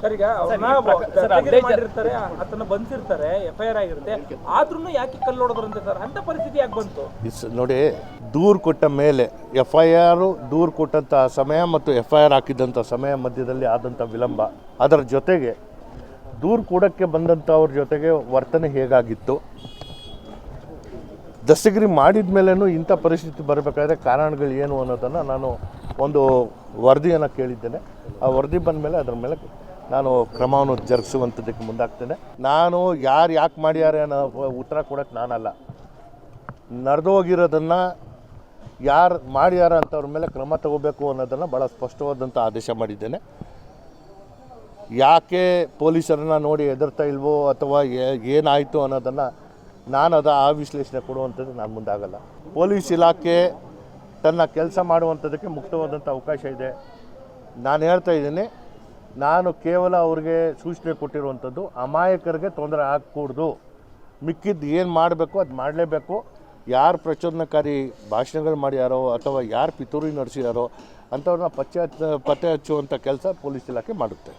Sir ಈಗ ಅವ್ರನ್ನ ಮಾಡಿರ್ತಾರೆ, ಅದನ್ನ ಬಂದಿರ್ತಾರೆ, FIR ಆಗಿರುತ್ತೆ, ಆದ್ರೂ ಯಾಕೆ ಕಲ್ಲೊಡದ್ರಂತೆ ಸರ್? ಅಂತ ಪರಿಸ್ಥಿತಿ ಯಾಕೆ ಬಂತು? ನೋಡಿ, ದೂರು ಕೊಟ್ಟ ಮೇಲೆ FIR ದೂರು ಕೊಟ್ಟಂಥ ಸಮಯ ಮತ್ತು FIR ಹಾಕಿದಂಥ ಸಮಯ ಮಧ್ಯದಲ್ಲಿ ಆದಂಥ ವಿಳಂಬ, ಅದರ ಜೊತೆಗೆ ದೂರು ಕೊಡೋಕ್ಕೆ ಬಂದಂಥವ್ರ ಜೊತೆಗೆ ವರ್ತನೆ ಹೇಗಾಗಿತ್ತು, ದಸ್ತಗಿರಿ ಮಾಡಿದ ಮೇಲೂ ಇಂಥ ಪರಿಸ್ಥಿತಿ ಬರಬೇಕಾದ್ರೆ ಕಾರಣಗಳು ಏನು ಅನ್ನೋದನ್ನು ನಾನು ಒಂದು ವರದಿಯನ್ನು ಕೇಳಿದ್ದೇನೆ. ಆ ವರದಿ ಬಂದ ಮೇಲೆ ಅದರ ಮೇಲೆ ನಾನು ಕ್ರಮವನ್ನು ಜರುಗಿಸುವಂಥದ್ದಕ್ಕೆ ಮುಂದಾಗ್ತೇನೆ. ನಾನು ಯಾಕೆ ಮಾಡ್ಯಾರೆ ಅನ್ನೋ ಉತ್ತರ ಕೊಡೋಕ್ಕೆ ನಾನಲ್ಲ. ನಡೆದೋಗಿರೋದನ್ನು ಯಾರು ಮಾಡ್ಯಾರ ಅಂಥವ್ರ ಮೇಲೆ ಕ್ರಮ ತಗೋಬೇಕು ಅನ್ನೋದನ್ನು ಭಾಳ ಸ್ಪಷ್ಟವಾದಂಥ ಆದೇಶ ಮಾಡಿದ್ದೇನೆ. ಯಾಕೆ ಪೊಲೀಸರನ್ನ ನೋಡಿ ಹೆದರ್ತಾ ಇಲ್ವೋ ಅಥವಾ ಏನಾಯಿತು ಅನ್ನೋದನ್ನು ನಾನು ಆ ವಿಶ್ಲೇಷಣೆ ಕೊಡುವಂಥದ್ದು ನಾನು ಮುಂದಾಗಲ್ಲ. ಪೊಲೀಸ್ ಇಲಾಖೆ ತನ್ನ ಕೆಲಸ ಮಾಡುವಂಥದ್ದಕ್ಕೆ ಮುಕ್ತವಾದಂಥ ಅವಕಾಶ ಇದೆ. ನಾನು ಹೇಳ್ತಾ ಇದ್ದೀನಿ, ನಾನು ಕೇವಲ ಅವ್ರಿಗೆ ಸೂಚನೆ ಕೊಟ್ಟಿರುವಂಥದ್ದು ಅಮಾಯಕರಿಗೆ ತೊಂದರೆ ಆಗಕೂಡ್ದು, ಮಿಕ್ಕಿದ್ದು ಏನು ಮಾಡಬೇಕು ಅದು ಮಾಡಲೇಬೇಕು. ಯಾರು ಪ್ರಚೋದನಕಾರಿ ಭಾಷಣಗಳು ಮಾಡ್ಯಾರೋ ಅಥವಾ ಯಾರು ಪಿತೂರಿ ನಡೆಸಿದಾರೋ ಅಂಥವ್ರನ್ನ ಪತ್ತೆ ಹಚ್ಚುವಂಥ ಕೆಲಸ ಪೊಲೀಸ್ ಇಲಾಖೆ ಮಾಡುತ್ತೆ.